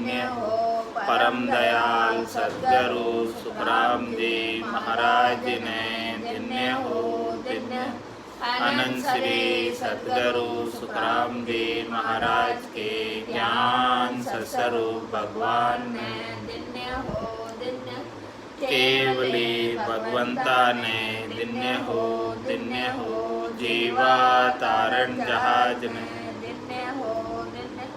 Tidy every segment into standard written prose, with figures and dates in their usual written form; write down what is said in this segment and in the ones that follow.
धन्य हो परम दयाल सद्गुरु सुखराम जी महाराज ने, धन्य हो धन्य। अनंत श्री सद्गुरु सुखराम जी महाराज के ज्ञान सत्स्वरूप भगवान ने, धन्य हो धन्य। केवली भगवंता ने, धन्य हो धन्य हो। जीवा तारण जहाज ने, धन्य हो धन्य।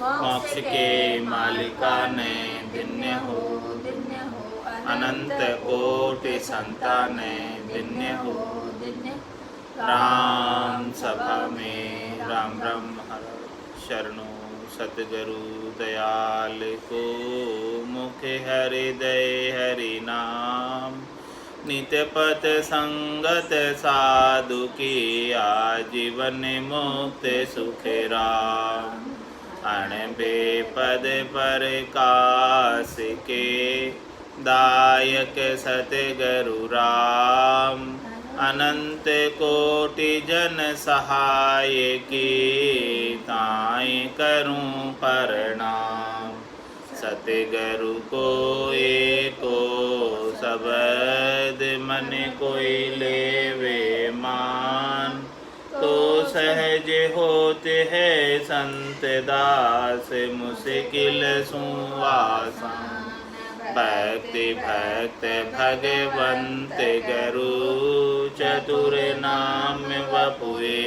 मोक्ष के मालिका ने, धन्य हो धन्य हो। अनंत कोटि संताने, धन्य हो धन्य। राम सभा में राम राम महाराज शरणों सतगुरु दयाल को, मुख हृदय हरि नाम। नित्य पथ संगत साधु की, आजीवन मुक्त सुख राम। अण बेपद प्रकाश के, दायक सतगुरु राम। अनंत कोटि जन सहाय की, ताई करूं प्रणाम। सतगुरु को एको शब्द मन कोई लेवे मान। तो सहज होते है संत दास, मुश्किल सुआसान। भक्ति भक्त भगवंत गुरु, चतुर नाम वपुए।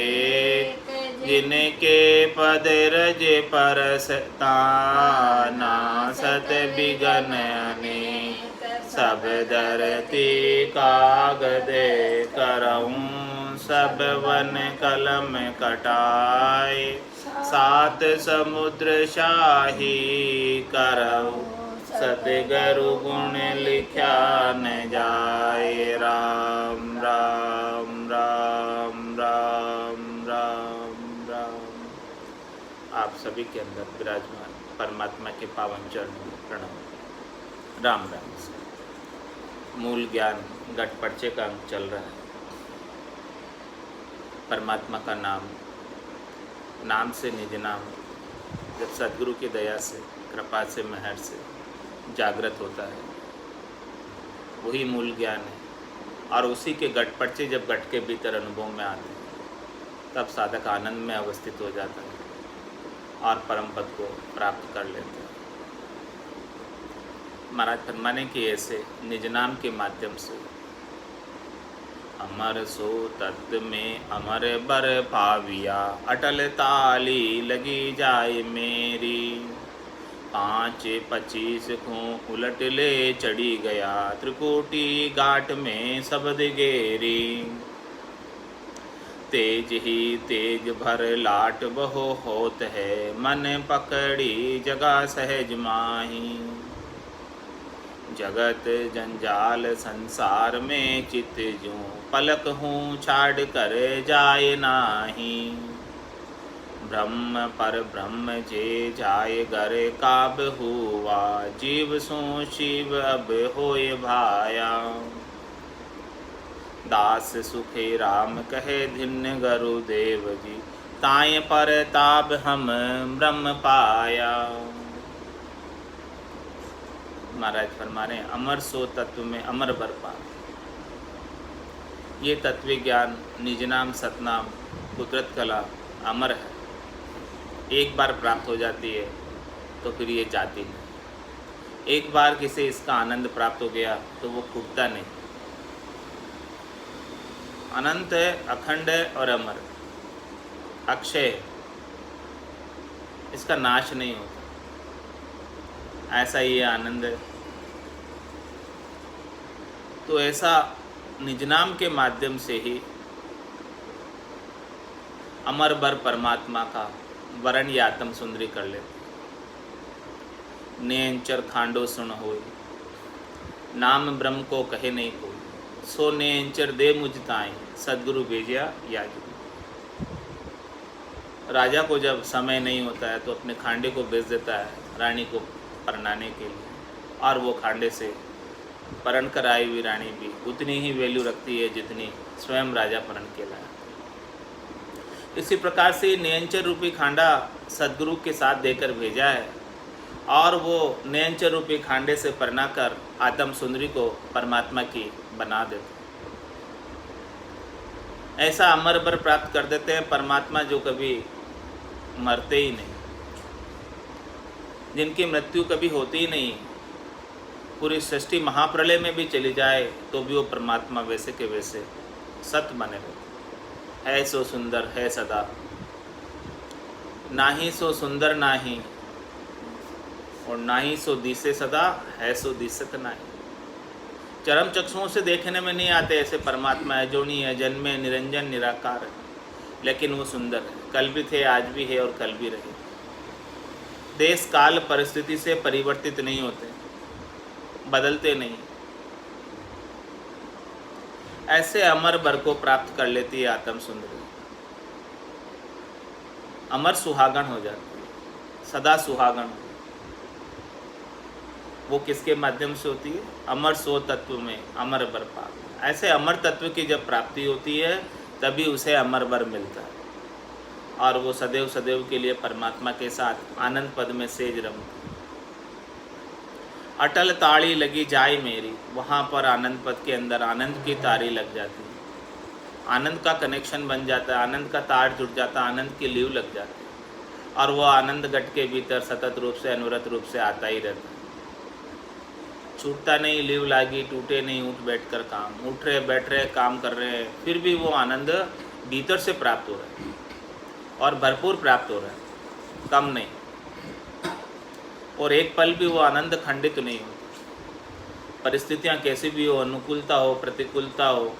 जिनके पद रज परस ताना, सत बिगन अनेक। सब धरती कागद करऊं, सब वन कलम कटाए। सात समुद्र शाही करऊं, सतगुरु गुण लिख्या न जाए। राम राम राम राम राम राम। आप सभी के अंदर विराजमान परमात्मा के पावन चरणों में प्रणाम। राम राम से मूल ज्ञान घट पर्चे का अंक चल रहा है। परमात्मा का नाम, नाम से निज नाम जब सद्गुरु की दया से, कृपा से, मेहर से जागृत होता है, वही मूल ज्ञान है। और उसी के घट पर्चे जब घट के भीतर अनुभव में आते हैं, तब साधक आनंद में अवस्थित हो जाता है और परम पद को प्राप्त कर लेते हैं। महाराज फरमाने की ऐसे निज नाम के माध्यम से अमर सो तत्व में अमर बर पाविया। अटल ताली लगी जाए मेरी, 5-25 को उलट ले चढ़ी गया। त्रिकोटि घाट में शब्द गेरी, तेज ही तेज भर लाट बहो होत है। मन पकड़ी जगह सहज माही, जगत जंजाल संसार में चित जो। पलक हूँ छाड़ कर जाए नाही, ब्रह्म पर ब्रह्म जे जाए घर काब हुआ। जीव सो शिव अब होए भाया, दास सुखे राम कहे धिन्य गुरुदेव जी। ताय पर ताप हम ब्रह्म पाया। महाराज फरमा रहे अमर सो तत्व में अमर बर पा। ये तत्व ज्ञान निज नाम सतनाम कुदरत कला अमर है। एक बार प्राप्त हो जाती है तो फिर ये जाती नहीं। एक बार किसे इसका आनंद प्राप्त हो गया तो वो फूटता नहीं। अनंत है, अखंड है और अमर, अक्षय है, इसका नाश नहीं होता। ऐसा ही आनंद है। तो ऐसा निज नाम के माध्यम से ही अमर बर परमात्मा का वरण या आत्म सुंदरी कर लेते। नेंचर खांडो सुन होय, नाम ब्रह्म को कहे नहीं कोई। सो नेंचर दे मुझ ताई, सदगुरु भेजिया याजू। राजा को जब समय नहीं होता है तो अपने खांडे को भेज देता है रानी को परनाने के लिए, और वो खांडे से परण कर आई हुई रानी भी उतनी ही वैल्यू रखती है जितनी स्वयं राजा परण के लाया। इसी प्रकार से नियंचर रूपी खांडा सदगुरु के साथ देकर भेजा है, और वो नयनचर रूपी खांडे से परना कर आत्म सुंदरी को परमात्मा की बना देते। ऐसा अमर बर प्राप्त कर देते हैं परमात्मा जो कभी मरते ही नहीं, जिनकी मृत्यु कभी होती ही नहीं। पूरी सृष्टि महाप्रलय में भी चली जाए तो भी वो परमात्मा वैसे के वैसे सत बने रहते। है सो सुंदर है सदा, नाही सो सुंदर नाही, और नाही सो दिसे सदा, है सो दिसत नाही। चरम चक्षुओं से देखने में नहीं आते ऐसे परमात्मा है, जो नहीं है, जन्मे निरंजन निराकार है, लेकिन वो सुंदर है। कल भी थे, आज भी है और कल भी रहे। देश काल परिस्थिति से परिवर्तित नहीं होते, बदलते नहीं। ऐसे अमर बर को प्राप्त कर लेती है आत्म सुंदरी, अमर सुहागण हो जाती है, सदा सुहागण। वो किसके माध्यम से होती है? अमर सो तत्व में अमर बर पाप। ऐसे अमर तत्व की जब प्राप्ति होती है तभी उसे अमर बर मिलता है, और वो सदैव सदैव के लिए परमात्मा के साथ आनंद पद में सेज रमता। अटल ताड़ी लगी जाए मेरी, वहाँ पर आनंद पद के अंदर आनंद की तारी लग जाती है, आनंद का कनेक्शन बन जाता है, आनंद का तार जुड़ जाता है, आनंद की लीव लग जाती है, और वो आनंद गट के भीतर सतत रूप से अनवरत रूप से आता ही रहता है। छूटता नहीं, लीव लागी टूटे नहीं, उठ बैठ कर काम, उठ रहे बैठ रहे काम कर रहे हैं, फिर भी वो आनंद भीतर से प्राप्त हो रहा है और भरपूर प्राप्त हो रहा है, कम नहीं। और एक पल भी वो आनंद खंडित नहीं हो। परिस्थितियाँ कैसी भी हो, अनुकूलता हो प्रतिकूलता हो,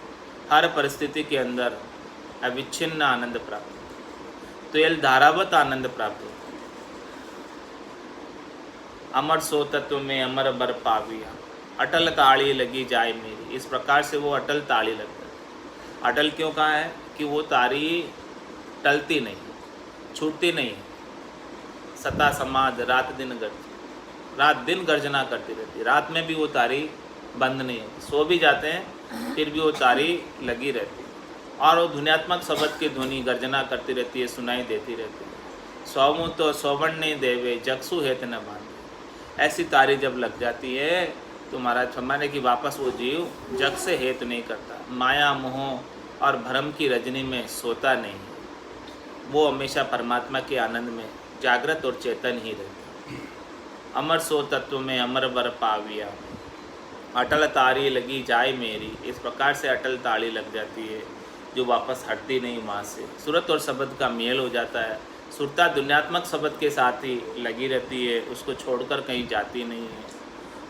हर परिस्थिति के अंदर अविच्छिन्न आनंद प्राप्त हो, तो यह धारावत आनंद प्राप्त हो। अमर सो तत्व में अमर बर पाविया, अटल ताड़ी लगी जाए मेरी। इस प्रकार से वो अटल ताड़ी लगता है। अटल क्यों कहा है? कि वो तारी टलती नहीं, छूटती नहीं, सता समाध रात दिन गर्ज, रात दिन गर्जना करती रहती है। रात में भी वो तारी बंद नहीं होती, सो भी जाते हैं फिर भी वो तारी लगी रहती है, और वो ध्वन्यात्मक शब्द की ध्वनि गर्जना करती रहती है, सुनाई देती रहती है। सौमु तो सौवर्ण नहीं देवे, जगसु हेत न बांधे। ऐसी तारी जब लग जाती है तो महाराज फरमाने की वापस वो जीव जग से हेत नहीं करता, माया मोह और भ्रम की रजनी में सोता नहीं, वो हमेशा परमात्मा के आनंद में जागृत और चेतन ही रहता। अमर सो तत्व में अमर बर पाविया, अटल तारी लगी जाए मेरी। इस प्रकार से अटल ताड़ी लग जाती है जो वापस हटती नहीं वहाँ से। सूरत और शब्द का मेल हो जाता है, सुरता दुनियात्मक शब्द के साथ ही लगी रहती है, उसको छोड़कर कहीं जाती नहीं है।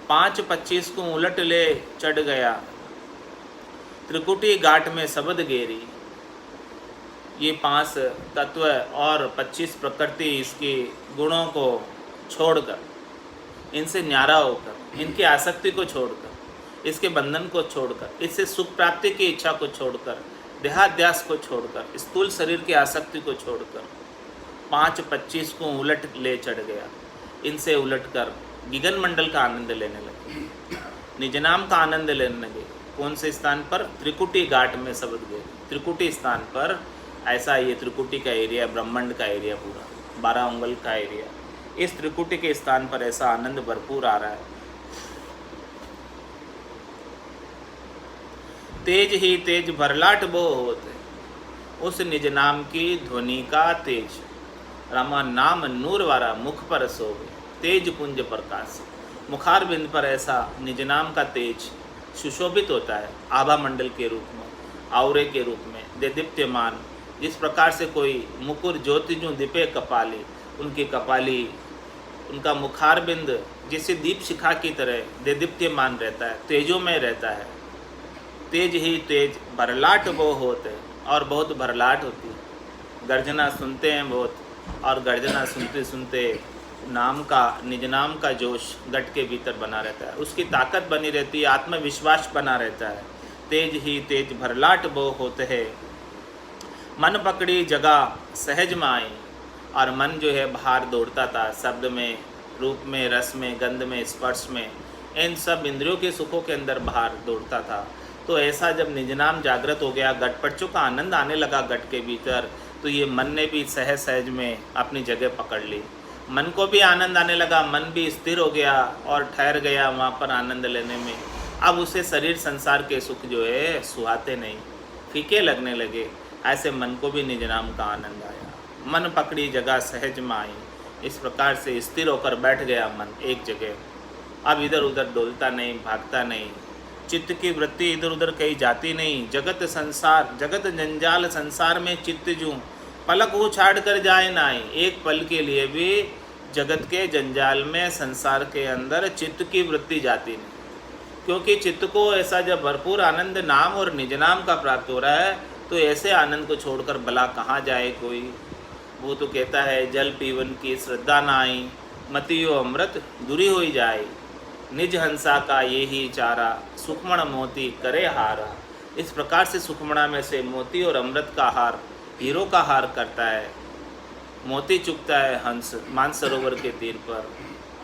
5:25 को उलट ले चढ़ गया, त्रिकुटी घाट में शब्द गेरी। ये 5 तत्व और 25 प्रकृति, इसके गुणों को छोड़कर, इनसे न्यारा होकर, इनकी आसक्ति को छोड़कर, इसके बंधन को छोड़कर, इससे सुख प्राप्ति की इच्छा को छोड़कर, देहाध्यास को छोड़कर, स्थूल शरीर की आसक्ति को छोड़कर 5:25 को उलट ले चढ़ गया। इनसे उलटकर गिगन मंडल का आनंद लेने लगे, निज नाम का आनंद लेने लगे। कौन से स्थान पर? त्रिकुटी घाट में शब्द गए। त्रिकुटी स्थान पर, ऐसा ये त्रिकुटी का एरिया, ब्रह्मांड का एरिया, पूरा 12 अंगुल का एरिया, इस त्रिकुटी के स्थान पर ऐसा आनंद भरपूर आ रहा है। तेज ही तेज भरलाट बो होते, उस निज नाम की ध्वनि का तेज। रामा नाम नूर वारा मुख पर सोवे, तेज पुंज प्रकाश। मुखार बिंद पर ऐसा निज नाम का तेज सुशोभित होता है, आभा मंडल के रूप में, आवरे के रूप में, देदीप्यमान। जिस प्रकार से कोई मुकुर ज्योतिजु दीपे कपाली, उनकी कपाली, उनका मुखार बिंद जिसे दीप शिखा की तरह देदीप्यमान रहता है, तेजों में रहता है। तेज ही तेज भरलाट वो होते, और बहुत भरलाट होती है। गर्जना सुनते हैं बहुत, और गर्जना सुनते सुनते नाम का, निज नाम का जोश गट के भीतर बना रहता है, उसकी ताकत बनी रहती है, आत्मविश्वास बना रहता है। तेज ही तेज भरलाट वो होते हैं, मन पकड़ी जगह सहज में आई। और मन जो है बाहर दौड़ता था, शब्द में, रूप में, रस में, गंध में, स्पर्श में, इन सब इंद्रियों के सुखों के अंदर बाहर दौड़ता था। तो ऐसा जब निज नाम जागृत हो गया, गटपटचों का आनंद आने लगा गट के भीतर, तो ये मन ने भी सहज सहज में अपनी जगह पकड़ ली। मन को भी आनंद आने लगा, मन भी स्थिर हो गया और ठहर गया वहाँ पर आनंद लेने में। अब उसे शरीर संसार के सुख जो है सुहाते नहीं, फीके लगने लगे। ऐसे मन को भी निज नाम का आनंद आया। मन पकड़ी जगह सहज माई, इस प्रकार से स्थिर होकर बैठ गया मन एक जगह। अब इधर उधर डोलता नहीं, भागता नहीं, चित्त की वृत्ति इधर उधर कहीं जाती नहीं। जगत संसार, जगत जंजाल संसार में चित्त जूं पलक उछाड़ कर जाए नाई। एक पल के लिए भी जगत के जंजाल में, संसार के अंदर चित्त की वृत्ति जाती नहीं, क्योंकि चित्त को ऐसा जब भरपूर आनंद नाम और निज नाम का प्राप्त हो रहा है, तो ऐसे आनंद को छोड़कर भला कहाँ जाए कोई। वो तो कहता है जल पीवन की श्रद्धा नाई, मतियो अमृत दूरी हो जाए। निज हंसा का ये ही चारा, सुखमण मोती करे हारा। इस प्रकार से सुखमणा में से मोती और अमृत का हार, हीरो का हार करता है। मोती चुगता है हंस मानसरोवर के तीर पर,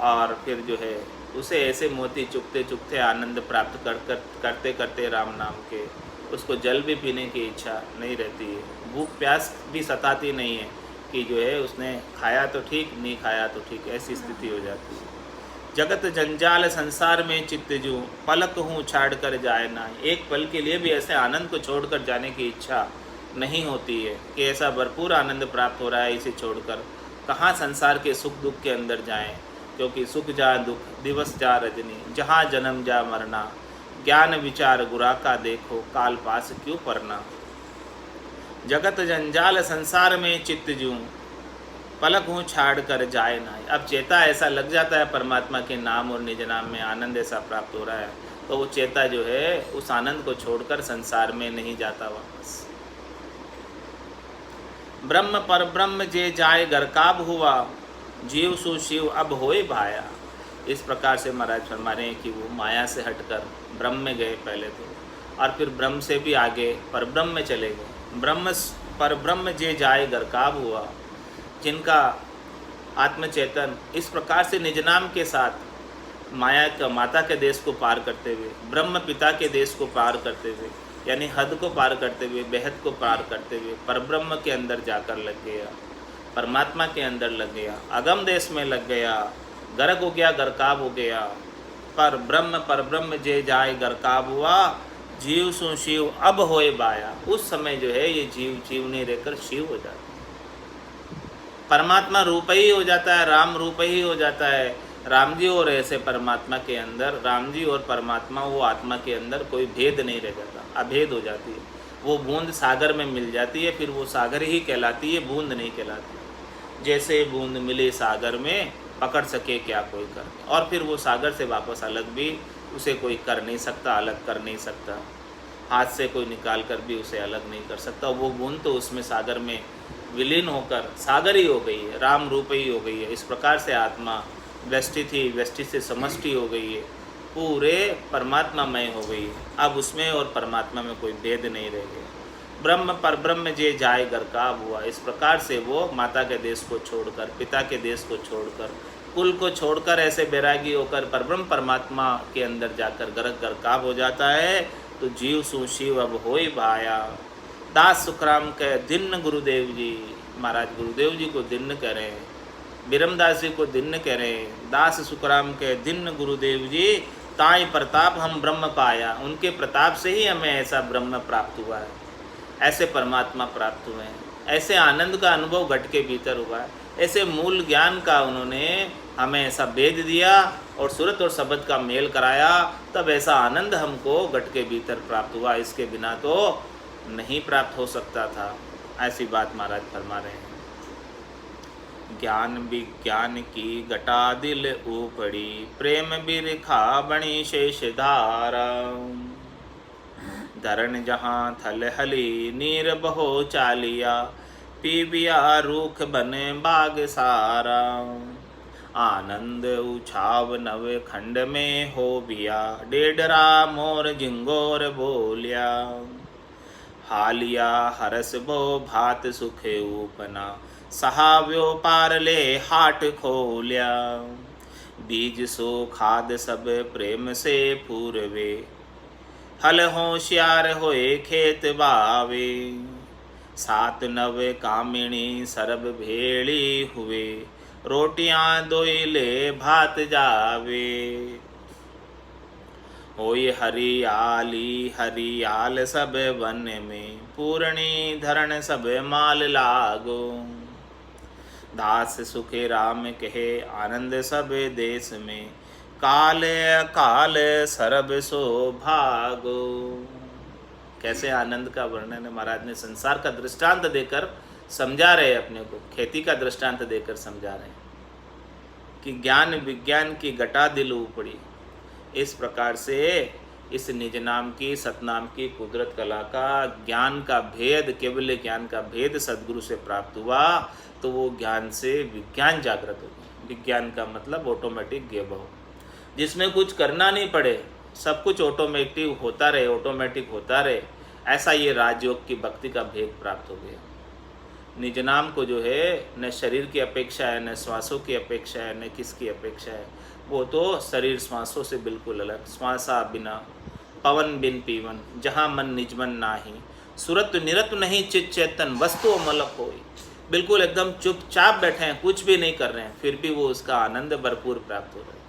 और फिर जो है उसे ऐसे मोती चुगते चुगते आनंद प्राप्त करते करते राम नाम के, उसको जल भी पीने की इच्छा नहीं रहती है, भूख प्यास भी सताती नहीं है कि जो है उसने खाया तो ठीक, नहीं खाया तो ठीक, ऐसी स्थिति हो जाती है। जगत जंजाल संसार में चित्त जूं पलक हूँ छाड़ कर जाए ना। एक पल के लिए भी ऐसे आनंद को छोड़कर जाने की इच्छा नहीं होती है कि ऐसा भरपूर आनंद प्राप्त हो रहा है, इसे छोड़कर कहाँ संसार के सुख दुख के अंदर जाएं। क्योंकि सुख जा दुख दिवस जा रजनी, जहाँ जन्म जा मरना, ज्ञान विचार गुरा का देखो, काल पास क्यों परना। जगत जंजाल संसार में चित्त जूं पलक हूँ छाड़ कर जाए ना। अब चेता ऐसा लग जाता है परमात्मा के नाम और निज नाम में, आनंद ऐसा प्राप्त हो रहा है, तो वो चेता जो है उस आनंद को छोड़कर संसार में नहीं जाता वापस। ब्रह्म पर ब्रह्म जे जाए गरकाब हुआ, जीव सु शिव अब होए भाया। इस प्रकार से महाराज फरमा रहे हैं कि वो माया से हटकर ब्रह्म में गए पहले तो, और फिर ब्रह्म से भी आगे पर ब्रह्म में चले गए। ब्रह्म पर ब्रह्म जे जाए गरकाब हुआ, जिनका आत्मचेतन इस प्रकार से निज नाम के साथ माया का माता के देश को पार करते हुए, ब्रह्म पिता के देश को पार करते हुए, यानी हद को पार करते हुए, बेहद को पार करते हुए परब्रह्म के अंदर जाकर लग गया, परमात्मा के अंदर लग गया, अगम देश में लग गया, गर्क हो गया, गरकाब हो गया। पर ब्रह्म जे जाए गरकाब हुआ, जीव सु शिव अब होए बाया। उस समय जो है ये जीव नहीं रहकर शिव हो जाता, परमात्मा रूप ही हो जाता है, राम रूप ही हो जाता है। राम जी और ऐसे परमात्मा के अंदर, राम जी और परमात्मा वो आत्मा के अंदर कोई भेद नहीं रह जाता, अभेद हो जाती है। वो बूंद सागर में मिल जाती है, फिर वो सागर ही कहलाती है, बूंद नहीं कहलाती। जैसे बूंद मिले सागर में, पकड़ सके क्या कोई कर, और फिर वो सागर से वापस अलग भी उसे कोई कर नहीं सकता, अलग कर नहीं सकता, हाथ से कोई निकाल कर भी उसे अलग नहीं कर सकता। वो बूंद तो उसमें सागर में विलीन होकर सागर ही हो गई है, राम रूप ही हो गई है। इस प्रकार से आत्मा व्यष्टि थी, व्यष्टि से समष्टि हो गई है, पूरे परमात्मामय हो गई है। अब उसमें और परमात्मा में कोई भेद नहीं रह गया। ब्रह्म पर ब्रह्म जे जाए गरकाब हुआ। इस प्रकार से वो माता के देश को छोड़कर, पिता के देश को छोड़कर, कुल को छोड़कर ऐसे बैरागी होकर परब्रह्म परमात्मा के अंदर जाकर गरकाब हो जाता है। तो जीव सु शिव अब होई भाया। दास सुखराम कह दिन गुरुदेव जी, महाराज गुरुदेव जी को दिन कह रहे हैं, बिरमदास जी को दिन कह रहे हैं। दास सुखराम कह दिन गुरुदेव जी, ताई प्रताप हम ब्रह्म पाया। उनके प्रताप से ही हमें ऐसा ब्रह्म प्राप्त हुआ है, ऐसे परमात्मा प्राप्त हुए हैं, ऐसे आनंद का अनुभव घट के भीतर हुआ है, ऐसे मूल ज्ञान का उन्होंने हमें ऐसा भेद दिया और सूरत और शब्द का मेल कराया, तब ऐसा आनंद हमको घट के भीतर प्राप्त हुआ। इसके बिना तो नहीं प्राप्त हो सकता था। ऐसी बात महाराज फरमा रहे हैं। ज्ञान विज्ञान की घटा दिल ऊपड़ी, प्रेम बिरखा बणी शेष धारा। धरण जहाँ थल हली नीर बहो चालिया, पीबिया रूख बने बाग सारा। आनंद उछाव नव खंड में हो बिया, डेडरा मोर जिंगोर बोलिया। हालिया हरस बो भात सुखे उपना, सहाव्यो पारले हाट खोलिया। बीज सो खाद सब प्रेम से पूरवे, हल होशियार होए खेत बावे। सात नव कामिणी सरब भेड़ी हुए, रोटियां दोइले भात जावे। होई हरियाली हरियाल सब वन में, पूर्णी धरण सब माल लागो। दास सुखे राम कहे आनंद सब देश में, काल काल सरब सो भागो। कैसे आनंद का वर्णन है, महाराज ने संसार का दृष्टांत देकर समझा रहे अपने को, खेती का दृष्टांत देकर समझा रहे हैं कि ज्ञान विज्ञान की घटा दिल उपड़ी। इस प्रकार से इस निज नाम की सतनाम की कुदरत कला का ज्ञान का भेद, केवल ज्ञान का भेद सद्गुरु से प्राप्त हुआ तो वो ज्ञान से विज्ञान जागृत हो गया। विज्ञान का मतलब ऑटोमेटिक ज्ञान, जिसमें कुछ करना नहीं पड़े, सब कुछ ऑटोमेटिक होता रहे, ऑटोमेटिक होता रहे, ऐसा ये राजयोग की भक्ति का भेद प्राप्त हो गया। निज नाम को जो है न शरीर की अपेक्षा है, न श्वासों की अपेक्षा है, न किसकी अपेक्षा है, वो तो शरीर श्वासों से बिल्कुल अलग। श्वासा बिना पवन बिन पीवन, जहाँ मन निजमन नाही, सुरत निरत नहीं चित चेतन, वस्तु अमलक होई। बिल्कुल एकदम चुपचाप बैठे हैं, कुछ भी नहीं कर रहे हैं, फिर भी वो उसका आनंद भरपूर प्राप्त हो रहा है।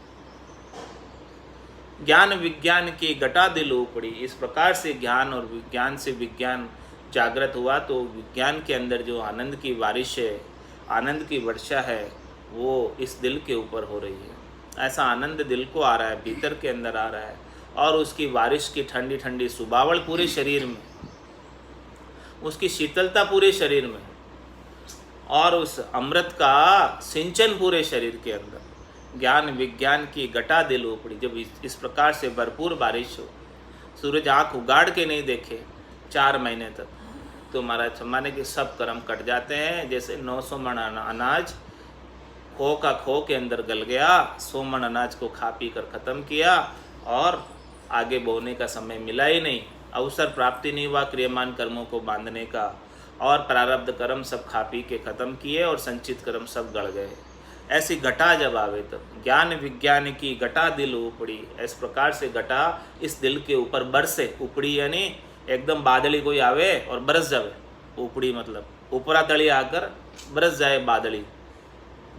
ज्ञान विज्ञान की घटा दिल उपड़ी। इस प्रकार से ज्ञान और विज्ञान से विज्ञान जागृत हुआ तो विज्ञान के अंदर जो आनंद की बारिश है, आनंद की वर्षा है, वो इस दिल के ऊपर हो रही है। ऐसा आनंद दिल को आ रहा है, भीतर के अंदर आ रहा है, और उसकी बारिश की ठंडी ठंडी सुबावड़ पूरे शरीर में, उसकी शीतलता पूरे शरीर में, और उस अमृत का सिंचन पूरे शरीर के अंदर। ज्ञान विज्ञान की घटा दिल उपड़ी। जब इस प्रकार से भरपूर बारिश हो, सूरज आँख उगाड़ के नहीं देखे 4 महीने तक, तो महाराज सम्माने के सब कर्म कट जाते हैं। जैसे 900 मन अनाज खो का खो के अंदर गल गया, 100 मन अनाज को खा पी कर ख़त्म किया, और आगे बोने का समय मिला ही नहीं, अवसर प्राप्ति नहीं हुआ क्रियमान कर्मों को बांधने का, और प्रारब्ध कर्म सब खा पी के ख़त्म किए, और संचित कर्म सब गड़ गए। ऐसी घटा जब आवे तब ज्ञान विज्ञान की घटा दिल उपड़ी। इस प्रकार से घटा इस दिल के ऊपर बरसे। उपड़ी यानी एकदम बादली कोई आवे और बरस जावे, उपड़ी मतलब ऊपरा तली आकर बरस जाए बादली।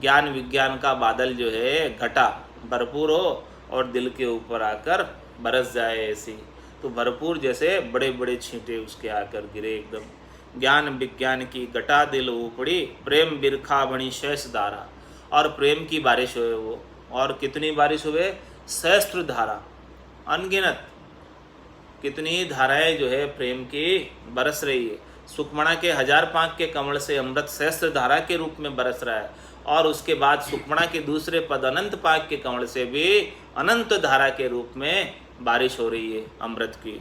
ज्ञान विज्ञान का बादल जो है घटा भरपूर हो और दिल के ऊपर आकर बरस जाए ऐसी, तो भरपूर जैसे बड़े बड़े छींटे उसके आकर गिरे एकदम। ज्ञान विज्ञान की घटा दिल उपड़ी, प्रेम बिरखा बनी शेष धारा। और प्रेम की बारिश हुए वो, और कितनी बारिश हुए, सहस्त्र धारा, अनगिनत कितनी धाराएं जो है प्रेम की बरस रही है। सुखमणा के 1000 पाँक के कमल से अमृत सहस्त्र धारा के रूप में बरस रहा है, और उसके बाद सुखमणा के दूसरे पद अनंत पाक के कमल से भी अनंत धारा के रूप में बारिश हो रही है अमृत की।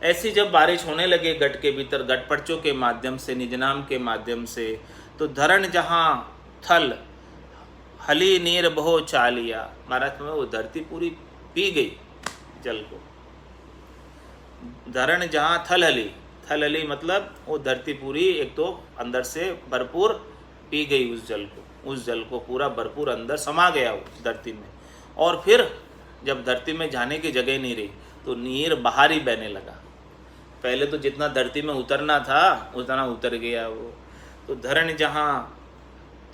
ऐसी जब बारिश होने लगे घट के भीतर, घटपड़चों के माध्यम से, निजनाम के माध्यम से, तो धरण जहाँ थल हली नीर बहो चालिया। महाराज में वो धरती पूरी पी गई जल को। धरण जहाँ थल हली मतलब वो धरती पूरी एक तो अंदर से भरपूर पी गई उस जल को पूरा भरपूर अंदर समा गया वो धरती में। और फिर जब धरती में जाने की जगह नहीं रही तो नीर बाहर ही बहने लगा। पहले तो जितना धरती में उतरना था उतना उतर गया वो। तो धरण जहाँ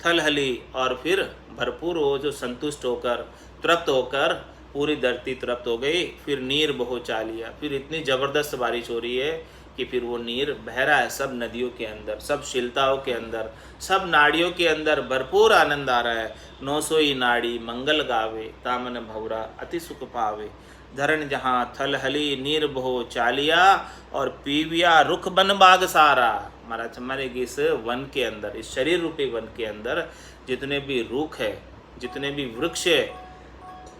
थल हली, और फिर भरपूर वो जो संतुष्ट होकर तृप्त होकर पूरी धरती तृप्त हो गई। फिर नीर बहो चालिया, फिर इतनी ज़बरदस्त बारिश हो रही है कि फिर वो नीर बह रहा है सब नदियों के अंदर, सब शिलताओं के अंदर, सब नाड़ियों के अंदर भरपूर आनंद आ रहा है। 900 नाड़ी मंगल गावे, तामन भवरा अति सुख पावे। धरण जहाँ थल हली नीर बहो चालिया, और पीविया रुख बन बाग सारा। महाराज हमारे इस वन के अंदर, इस शरीर रूपी वन के अंदर जितने भी रुख है, जितने भी वृक्ष है,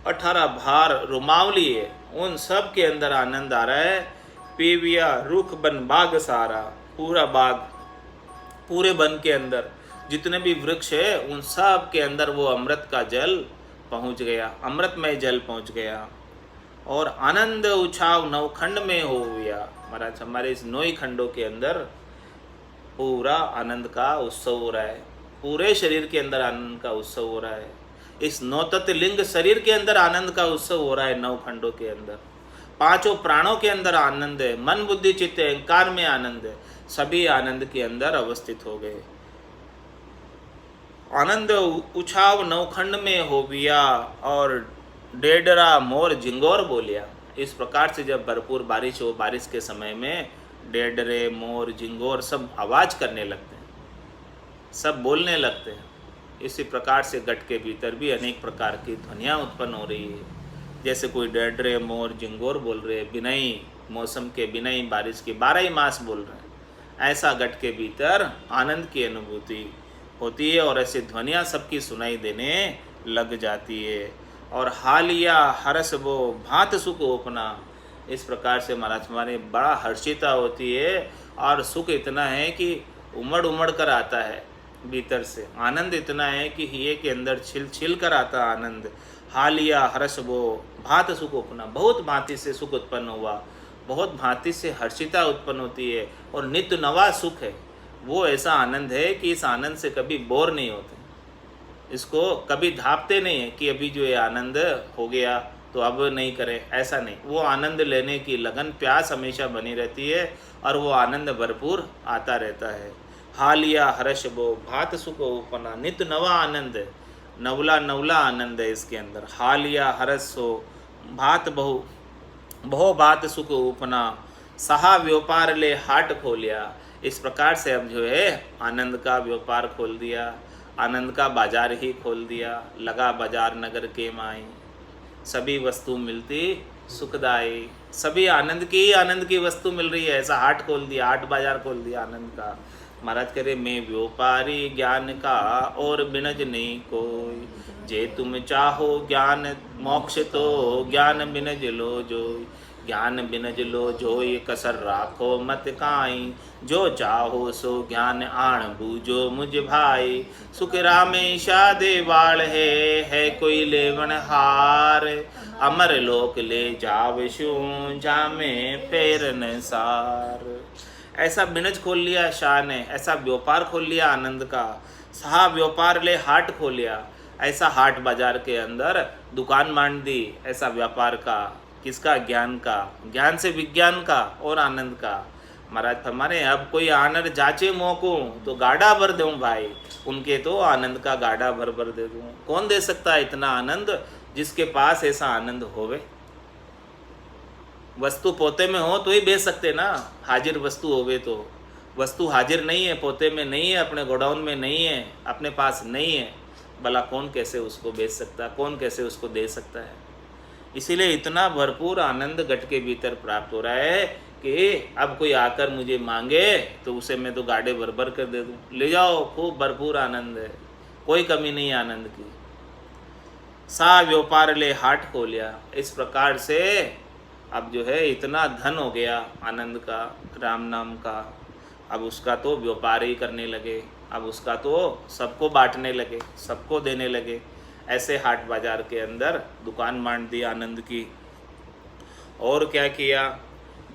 18 भार रुमावली है, उन सब के अंदर आनंद आ रहा है। पीविया रुख बन बाग सारा, पूरा बाग, पूरे वन के अंदर जितने भी वृक्ष है उन सब के अंदर वो अमृत का जल पहुंच गया, अमृतमय जल पहुंच गया। और आनंद उछाव नवखंड में हो गया। महाराज हमारे इस 9 खंडों के अंदर पूरा आनंद का उत्सव हो रहा है, पूरे शरीर के अंदर आनंद का उत्सव हो रहा है। इस 9 तत्व लिंग शरीर के अंदर आनंद का उत्सव हो रहा है, 9 खंडों के अंदर। 5 प्राणों के अंदर आनंद है, मन बुद्धि चित्त अहंकार में आनंद है, सभी आनंद के अंदर अवस्थित हो गए। आनंद उछाव नौखंड में होविया और डेडरा मोर जिंगोर बोलिया। इस प्रकार से जब भरपूर बारिश हो, बारिश के समय में डेडरे मोर जिंगोर सब आवाज़ करने लगते हैं, सब बोलने लगते हैं। इसी प्रकार से गट के भीतर भी अनेक प्रकार की ध्वनियाँ उत्पन्न हो रही है। जैसे कोई डेडरे मोर जिंगोर बोल रहे, बिनई मौसम के बिनई बारिश के 12 ही मास बोल रहे हैं। ऐसा गट के भीतर आनंद की अनुभूति होती है और ऐसी ध्वनियाँ सबकी सुनाई देने लग जाती है। और हालिया हरस वो भांत सुख ओपना। इस प्रकार से महाराज हमारे बड़ा हर्षिता होती है और सुख इतना है कि उमड़ उमड़ कर आता है भीतर से। आनंद इतना है कि हिये के अंदर छिल छिल कर आता आनंद। हालिया हर्ष वो भांत सुख ओपना। बहुत भांति से सुख उत्पन्न हुआ, बहुत भांति से हर्षिता उत्पन्न होती है और नित्य नवा सुख है। वो ऐसा आनंद है कि इस आनंद से कभी बोर नहीं होते, इसको कभी धापते नहीं है कि अभी जो ये आनंद हो गया तो अब नहीं करें, ऐसा नहीं। वो आनंद लेने की लगन प्यास हमेशा बनी रहती है और वो आनंद भरपूर आता रहता है। हालिया हर्ष वो भात सुख उपना। नित्य नवा आनंद है, नवला नवला आनंद है इसके अंदर। हालिया हर्ष हो भात बहु बहु बात सुख उपना। सहा व्यापार ले हाट खोलिया। इस प्रकार से अब जो है आनंद का व्यापार खोल दिया, आनंद का बाजार ही खोल दिया। लगा बाजार नगर के माई, सभी वस्तु मिलती सुखदाई। सभी आनंद की वस्तु मिल रही है, ऐसा हाट खोल दिया, हाट बाजार खोल दिया आनंद का। महाराज करे मैं व्यापारी ज्ञान का और बिनज नहीं कोई। जे तुम चाहो ज्ञान मोक्ष तो ज्ञान बिनज लो जोई। ज्ञान बिनज लो जोई कसर राखो मत काई। जो चाहो सो ज्ञान आण बूझो मुझ भाई। सुख रामेशा देवाल है कोई लेवन हार। अमर लोक ले जावशु जामे पैरन सार। ऐसा बिनज खोल लिया शाह ने, ऐसा व्यापार खोल लिया आनंद का। सहा व्यापार ले हाट खोलिया। ऐसा हाट बाजार के अंदर दुकान मान दी, ऐसा व्यापार का। किसका? ज्ञान का। ज्ञान से विज्ञान का और आनंद का। महाराज हमारे अब कोई आनंद जाचे मोको तो गाड़ा भर दूँ भाई, उनके तो आनंद का गाड़ा भर भर दे दूँ। कौन दे सकता है इतना आनंद जिसके पास ऐसा आनंद होवे। वस्तु पोते में हो तो ही बेच सकते ना, हाजिर वस्तु होवे तो। वस्तु हाजिर नहीं है, पोते में नहीं है, अपने गोडाउन में नहीं है, अपने पास नहीं है, भला कौन कैसे उसको बेच सकता है, कौन कैसे उसको दे सकता है। इसीलिए इतना भरपूर आनंद गट के भीतर प्राप्त हो रहा है कि अब कोई आकर मुझे मांगे तो उसे मैं तो गाड़े भर भर कर दे दूँ। ले जाओ, खूब भरपूर आनंद है, कोई कमी नहीं आनंद की। सा व्यापार ले हाट खोलिया। इस प्रकार से अब जो है इतना धन हो गया आनंद का, राम नाम का। अब उसका तो व्यापार ही करने लगे, अब उसका तो सबको बांटने लगे, सबको देने लगे। ऐसे हाट बाजार के अंदर दुकान मान दी आनंद की। और क्या किया?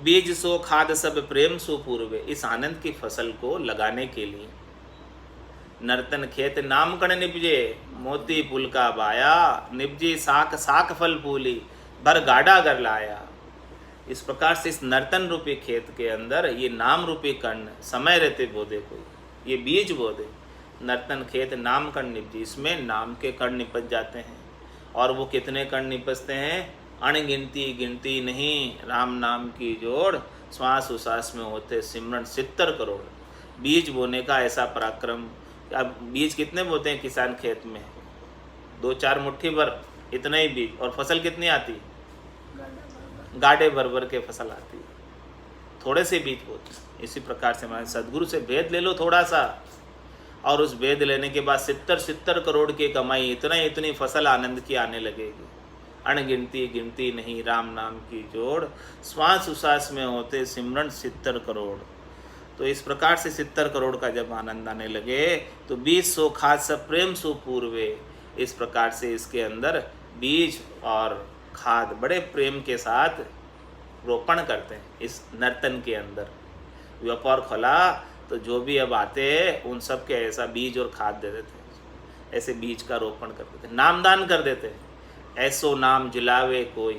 बीज सो खाद सब प्रेम सो पूर्वे। इस आनंद की फसल को लगाने के लिए नर्तन खेत नाम कण निपजे। मोती पुल का बाया, निपजी साख साख फल फूली, भर गाड़ा कर लाया। इस प्रकार से इस नर्तन रूपी खेत के अंदर ये नाम रूपी कर्ण समय रहते बो दे, कोई ये बीज बो दे। नर्तन खेत नाम कर्ण निपजी, इसमें नाम के कर्ण निपज जाते हैं। और वो कितने कर्ण निपजते हैं? अणगिनती, गिनती नहीं। राम नाम की जोड़ श्वास उश्वास में होते सिमरण 70 करोड़। बीज बोने का ऐसा पराक्रम। अब बीज कितने बोते हैं किसान खेत में? 2-4 मुट्ठी भर, इतना ही बीज। और फसल कितनी आती? गाड़े भर भर के फसल आती है, थोड़े से बीज बोते। इसी प्रकार से हमारे सदगुरु से भेद ले लो थोड़ा सा, और उस भेद लेने के बाद 70 करोड़ की कमाई, इतनी फसल आनंद की आने लगेगी। अणगिनती, गिनती नहीं। राम नाम की जोड़ श्वास उश्वास में होते सिमरण 70 करोड़। तो इस प्रकार से 70 करोड़ का जब आनंद आने लगे तो बीज सो खाद सब प्रेम सो पूर्वे। इस प्रकार से इसके अंदर बीज और खाद बड़े प्रेम के साथ रोपण करते हैं। इस नर्तन के अंदर व्यापार खोला तो जो भी अब आते हैं उन सब के ऐसा बीज और खाद दे देते हैं, ऐसे बीज का रोपण कर देते हैं, नामदान कर देते हैं। ऐसो नाम जिलावे कोई,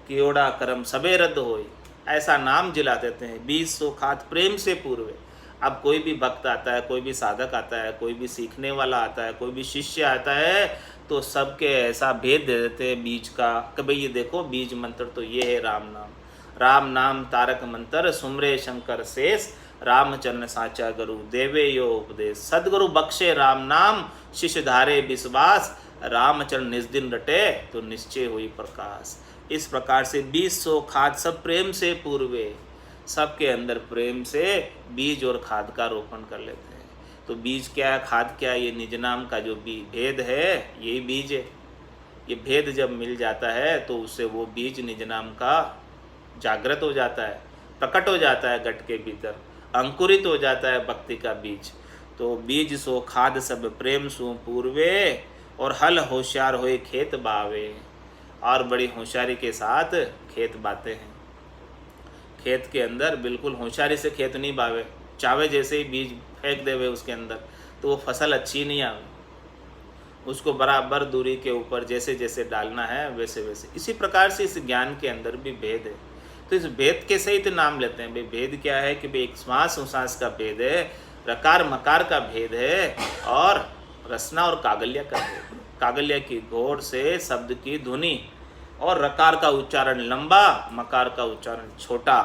कियोड़ा कर्म सबे रद्द होई। ऐसा नाम जिला देते हैं। बीज सो खाद प्रेम से पूर्वे। अब कोई भी भक्त आता है, कोई भी साधक आता है, कोई भी सीखने वाला आता है, कोई भी शिष्य आता है, तो सबके ऐसा भेद दे देते हैं बीज का कि भाई ये देखो बीज मंत्र तो ये है राम नाम। राम नाम तारक मंत्र सुमरे शंकर शेष, रामचरण साचा गुरु देवे यो उपदेश। सदगुरु बख्शे राम नाम, शिष्य धारे विश्वास, रामचरण निज दिन रटे तो निश्चय हुई प्रकाश। इस प्रकार से 200 खाद सब प्रेम से पूर्वे, सबके अंदर प्रेम से बीज और खाद का रोपण कर लेते हैं। तो बीज क्या है, खाद क्या है, ये निज नाम का जो भेद है यही बीज है। ये भेद जब मिल जाता है तो उससे वो बीज निज नाम का जागृत हो जाता है, प्रकट हो जाता है घट के भीतर, अंकुरित हो जाता है भक्ति का बीज। तो बीज सो खाद सब प्रेम सो पूर्वे, और हल होशियार होए खेत बावे। और बड़ी होशियारी के साथ खेत बाते हैं। खेत के अंदर बिल्कुल होशियारी से खेत नहीं बावे, चावे जैसे ही बीज फेंक देवे उसके अंदर तो वो फसल अच्छी नहीं आवे। उसको बराबर दूरी के ऊपर जैसे जैसे डालना है वैसे वैसे। इसी प्रकार से इस ज्ञान के अंदर भी भेद है। तो इस भेद के सहित नाम लेते हैं। भाई भेद क्या है कि भाई एक श्वास उश्वास का भेद है, रकार मकार का भेद है, और रसना और कागल्य का भेद। कागल्य की घोड़ से शब्द की ध्वनि, और रकार का उच्चारण लंबा, मकार का उच्चारण छोटा,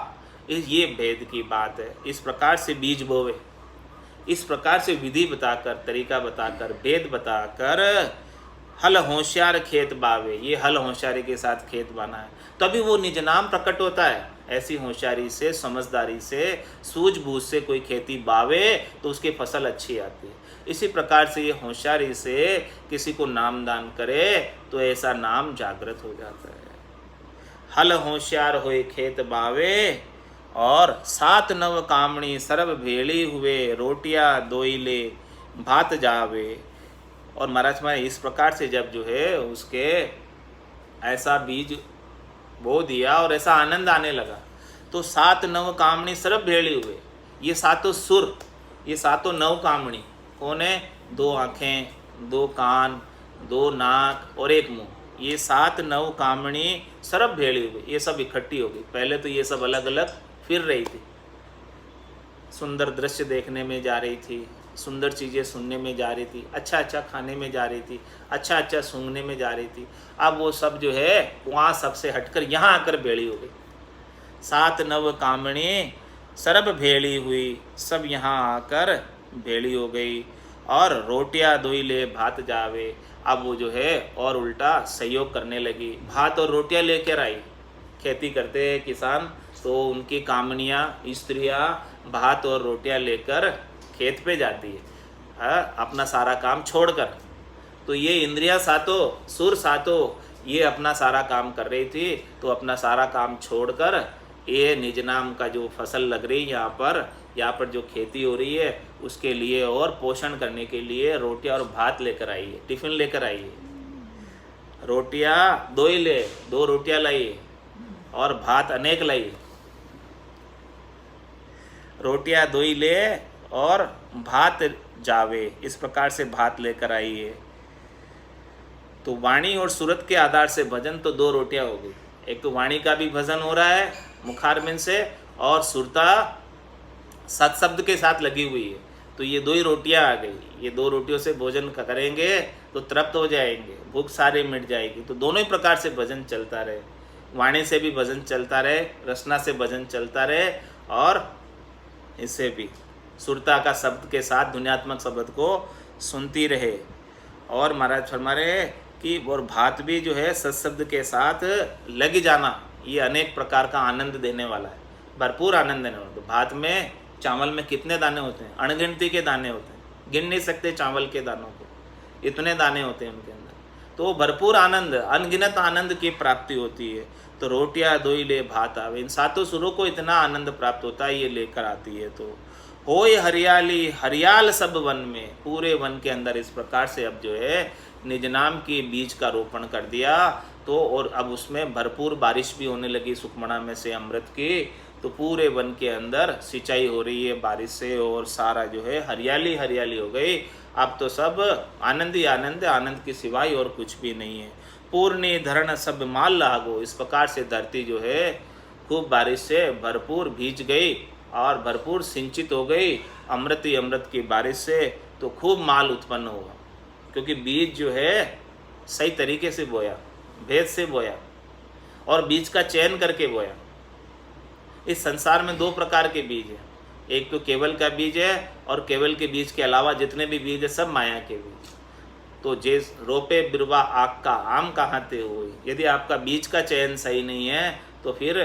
ये भेद की बात है। इस प्रकार से बीज बोवे, इस प्रकार से विधि बताकर, तरीका बताकर, भेद बताकर हल होशियार खेत बावे। ये हल होशियारी के साथ खेत बाना है, तभी वो निज नाम प्रकट होता है। ऐसी होशियारी से, समझदारी से, सूझबूझ से कोई खेती बावे तो उसकी फसल अच्छी आती है। इसी प्रकार से ये होशियारी से किसी को नामदान करे तो ऐसा नाम जागृत हो जाता है। हल होशियार होए खेत बावे, और 7 नव कामणी सरब भेड़ी हुए, रोटियां दोइले भात जावे। और महाराज हमारे इस प्रकार से जब जो है उसके ऐसा बीज बो दिया और ऐसा आनंद आने लगा, तो 7 नव कामणी सरब भेड़ी हुए। ये सातों सुर, ये सातों नव कामणी कौन है? 2 आँखें, 2 कान, 2 नाक और 1 मुंह। ये 7 नव कामणी सरब भेड़ी हुई, ये सब इकट्ठी हो गई। पहले तो ये सब अलग अलग फिर रही थी, सुंदर दृश्य देखने में जा रही थी, सुंदर चीज़ें सुनने में जा रही थी, अच्छा अच्छा खाने में जा रही थी, अच्छा अच्छा सूंघने में जा रही थी। अब वो सब जो है वहाँ सबसे हटकर यहाँ आकर भेड़ी हो गई। 7 नव कामणी सरब भेड़ी हुई, सब यहाँ आकर भेड़ी हो गई। और रोटियां दोइले भात जावे, अब वो जो है और उल्टा सहयोग करने लगी, भात और रोटियां लेकर आई। खेती करते हैं किसान, तो उनकी कामनियाँ, स्त्रियाँ भात और रोटियां लेकर खेत पे जाती है, अपना सारा काम छोड़कर। तो ये इंद्रियां सातों, सुर सातों, ये अपना सारा काम कर रही थी, तो अपना सारा काम छोड़कर ये निज नाम का जो फसल लग रही है यहाँ पर जो खेती हो रही है उसके लिए और पोषण करने के लिए रोटियां और भात लेकर आई है, टिफिन लेकर आई है। रोटियां 2 ही ले, 2 रोटियां लाई और भात अनेक लाई। रोटियां 2 ही ले और भात जावे, इस प्रकार से भात लेकर आई है। तो वाणी और सूरत के आधार से भजन तो 2 रोटियां हो गई। एक तो वाणी का भी भजन हो रहा है मुखारबिंद से, और सुरता सत्शब्द के साथ लगी हुई है। तो ये 2 ही रोटियां आ गई। ये 2 रोटियों से भोजन करेंगे तो तृप्त हो जाएंगे, भूख सारे मिट जाएगी। तो दोनों ही प्रकार से भजन चलता रहे, वाणी से भी भजन चलता रहे, रसना से भजन चलता रहे, और इससे भी सुरता का शब्द के साथ ध्वन्यात्मक शब्द को सुनती रहे। और महाराज फरमा रहे कि और भात भी जो है सत्शब्द के साथ लग जाना, ये अनेक प्रकार का आनंद देने वाला है, भरपूर आनंद देने वाला। तो भात में, चावल में कितने दाने होते हैं? अनगिनती के दाने होते हैं, गिन नहीं सकते चावल के दानों को, इतने दाने होते हैं उनके अंदर। तो भरपूर आनंद, अनगिनत आनंद की प्राप्ति होती है। तो रोटियां 2 ही ले भात आवे, इन सातों सुरों को इतना आनंद प्राप्त होता है, ये लेकर आती है। तो होय हरियाली, हरियाल सब वन में, पूरे वन के अंदर इस प्रकार से अब जो है निज नाम की बीज का रोपण कर दिया। तो और अब उसमें भरपूर बारिश भी होने लगी सुखमणा में से अमृत की। तो पूरे वन के अंदर सिंचाई हो रही है बारिश से, और सारा जो है हरियाली हरियाली हो गई। अब तो सब आनंद ही आनंद, आनंद की सिवाय और कुछ भी नहीं है। पूर्णी धरण सब माल लागो, इस प्रकार से धरती जो है खूब बारिश से भरपूर भीज गई, और भरपूर सिंचित हो गई अमृत ही अमृत की बारिश से, तो खूब माल उत्पन्न हुआ। क्योंकि बीज जो है सही तरीके से बोया, भेद से बोया और बीज का चयन करके बोया। इस संसार में दो प्रकार के बीज हैं, एक तो केवल का बीज है और केवल के बीज के अलावा जितने भी बीज है सब माया के बीज। तो जे रोपे बिरवा आग का आम कहाँ ते हुई। यदि आपका बीज का चयन सही नहीं है तो फिर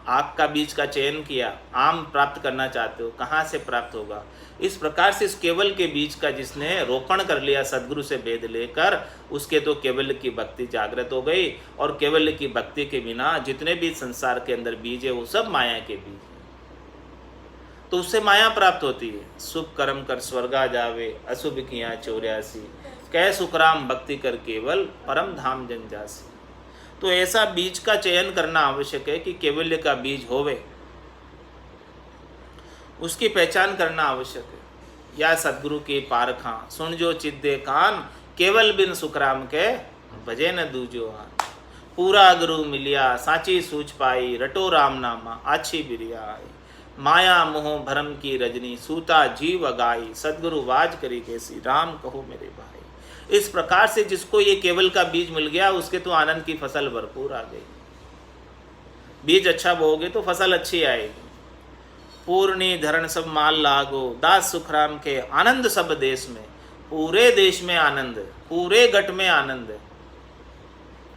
आग का बीज का चयन किया, आम प्राप्त करना चाहते हो, कहाँ से प्राप्त होगा। इस प्रकार से इस केवल के बीज का जिसने रोपण कर लिया सद्गुरु से भेद लेकर, उसके तो केवल की भक्ति जागृत हो गई। और केवल की भक्ति के बिना जितने भी संसार के अंदर बीज है वो सब माया के बीज है। तो उससे माया प्राप्त होती है। शुभ कर्म कर स्वर्गा जावे, अशुभ किया 84, कह सुखराम भक्ति कर केवल परम धाम जन जासी। तो ऐसा बीज का चयन करना आवश्यक है कि केवल्य का बीज होवे, उसकी पहचान करना आवश्यक है। या सद्गुरु के पारखां सुन जो चित दे कान, केवल बिन सुखराम के भजे न दूजो आन। पूरा गुरु मिलिया साची सूझ पाई, रटो राम नामा आछी बिरिया आई। माया मोह भरम की रजनी, सूता जीव अगाई, सद्गुरु वाज करी कैसी, राम कहो मेरे भाई। इस प्रकार से जिसको ये केवल का बीज मिल गया, उसके तो आनंद की फसल भरपूर आ गई। बीज अच्छा बोओगे तो फसल अच्छी आएगी। पूर्णी धरण सब माल लागो, दास सुखराम के आनंद सब देश में। पूरे देश में आनंद, पूरे गट में आनंद।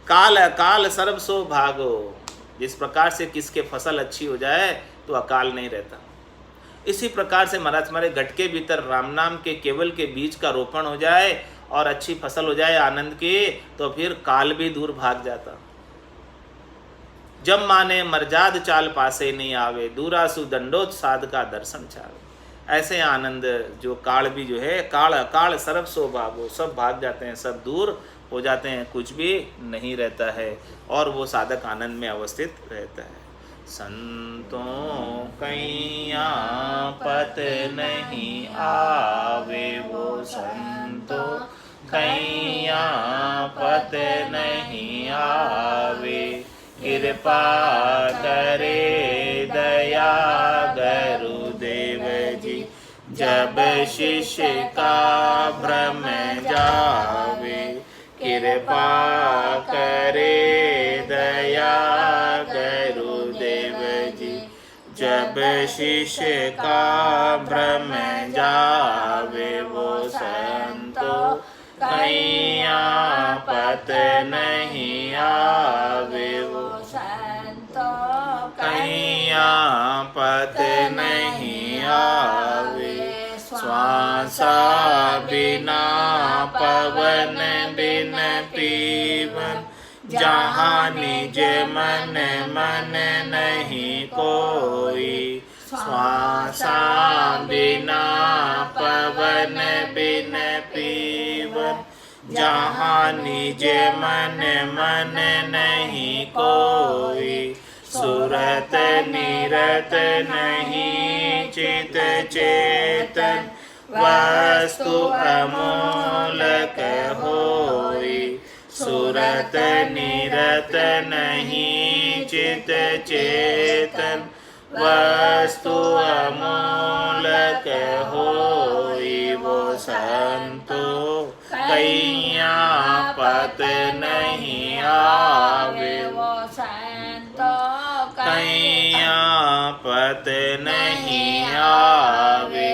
काल अकाल सर्व सो भागो। जिस प्रकार से किसके फसल अच्छी हो जाए तो अकाल नहीं रहता, इसी प्रकार से महाराज हमारे गट के भीतर राम नाम के केवल के बीज का रोपण हो जाए और अच्छी फसल हो जाए आनंद की, तो फिर काल भी दूर भाग जाता। जब माने मरजाद चाल पासे नहीं आवे, दूरासु दंडोत साध का दर्शन चावे। ऐसे आनंद जो काल भी जो है, काल अकाल सर्व सो भागो, सब भाग जाते हैं, सब दूर हो जाते हैं, कुछ भी नहीं रहता है और वो साधक आनंद में अवस्थित रहता है। संतों कैया पत नहीं आवे, वो संतों कैया पत नहीं आवे। कृपा करे दया गुरुदेव जी, जब शिष्य का भ्रम जावे। कृपा करे दया गुरुदेव जी, जब शिष्य का भ्रम जावे। वो संतों कैया पत नहीं आवे, वो संतों कैया पत नहीं आवे। श्वासा बिना पवन बिन पीवन, जहाँ निज मन मन नहीं कोई। श्वासा बिना पवन बिन पीवन, जहाँ निज मन मन नहीं कोई। सुरत निरत नहीं चित चेतन, वस्तु अमूलक होई। सुरत निरत नहीं चित चेतन, वस्तु अमूलक होई। वो संतों कैया पत नहीं आवे, वो संतों कैया पत नहीं आवे।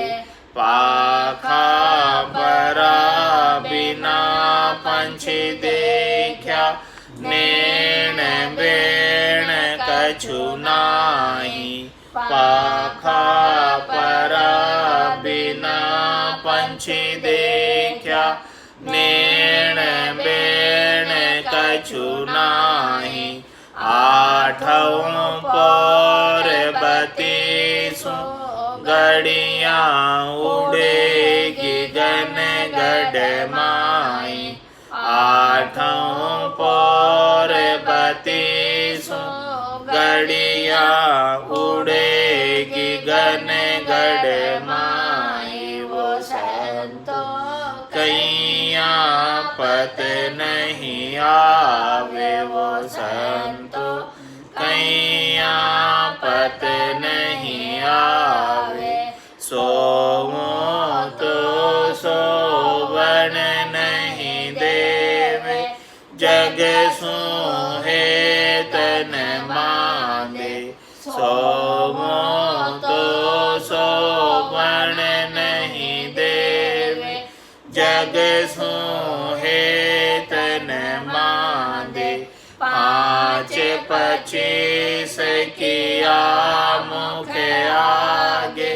पाखा बरा बिना पंछी देखा, नैन बेण कछु नाही। पाखा परा बिना पंछी देखा, नैन बेण कछु नाही। आठों पौर बतीसों गड़िया, उड़ेगी गन गढ़ माई। आठों पौर बतीसों गड़िया, उड़ेगी गन गढ़ माई। वो संतों कैया पत नहीं आवे, वो संतों कैया पत नहीं आवे। सोवो तो सोवण नहीं देवे, जग सोहे तन मांदे। सोवो तो सोवण नहीं देवे, जग सोहे तन मांदे। पाँच पचीस किया मुख आगे,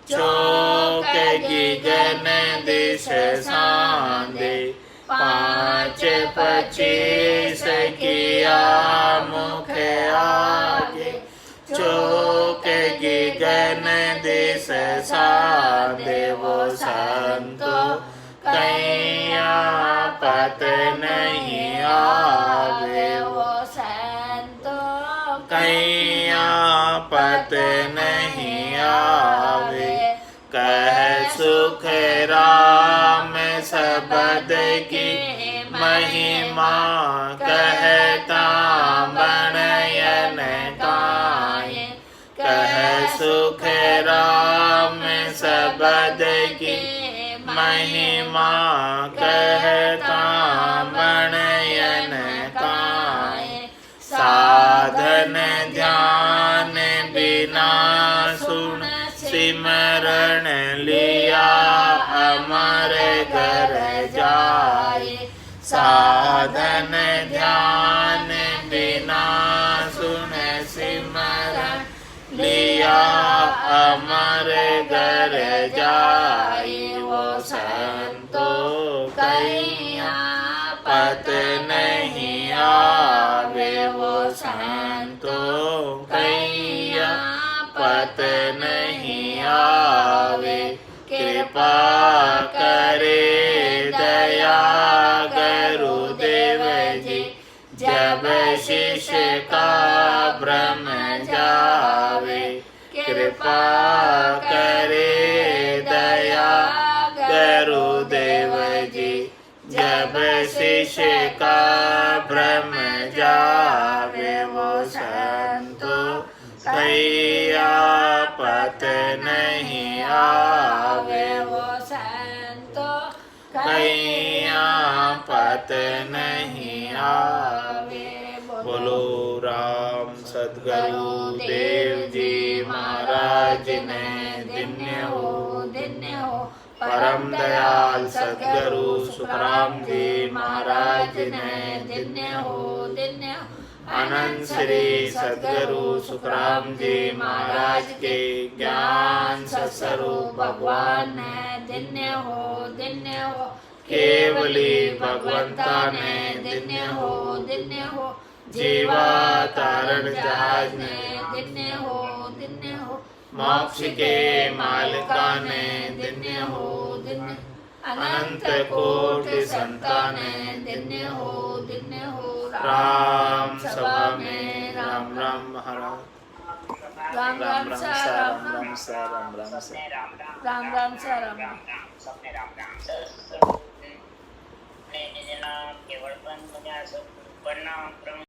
चौक गिगन दिश सांदे। पाँच पचीस किया मुख आगे, चौक गिगन दिश सांदे। वो संतो कैया पत नहीं आवे, वो संतो कैया पत नहीं आवे। कह सुख राम सबद की महिमा, कहता बनयन काय। कह सुख राम सबद की महिमा, कहता बनयन काय। साधन ध्यान बिना सुन सिमरण लिया, अमर घर जाए। साधन ध्यान बिना सुन सिमरण लिया, अमर घर जाए। वो संतो कैया पत नहीं आवे, वो संतो कैया पत नहीं आवे। कृपा करे दया गुरुदेव जी, जब शिष्य का भ्रम जावे। कृपा करे दया गुरुदेव जी, जब शिष्य का भ्रम जावे। वो संतो कैया पत नहीं आवे, वो संतो कैया पत नहीं आवे। बोलो राम सद्गुरु देव जी महाराज ने धन्य हो, धन्य हो। परम दयाल सद्गुरु सुखराम जी महाराज ने धन्य हो, धन्य हो। अनंत श्री सद्गुरु सुखराम जी महाराज के ज्ञान सत्स्वरूप भगवान ने धन्य हो, धन्य हो। केवली भगवंता ने धन्य हो, धन्य हो। जीवा तारण जहाज ने धन्य हो, धन्य हो। मोक्ष के मालिका ने धन्य हो, धन्य। अनंत कोटि संताने धन्य हो, धन्य हो। राम सभा में राम राम महाराज, राम राम सा राम राम सा राम राम सा राम राम सा राम राम सबने राम राम सा। केवल प्रणाम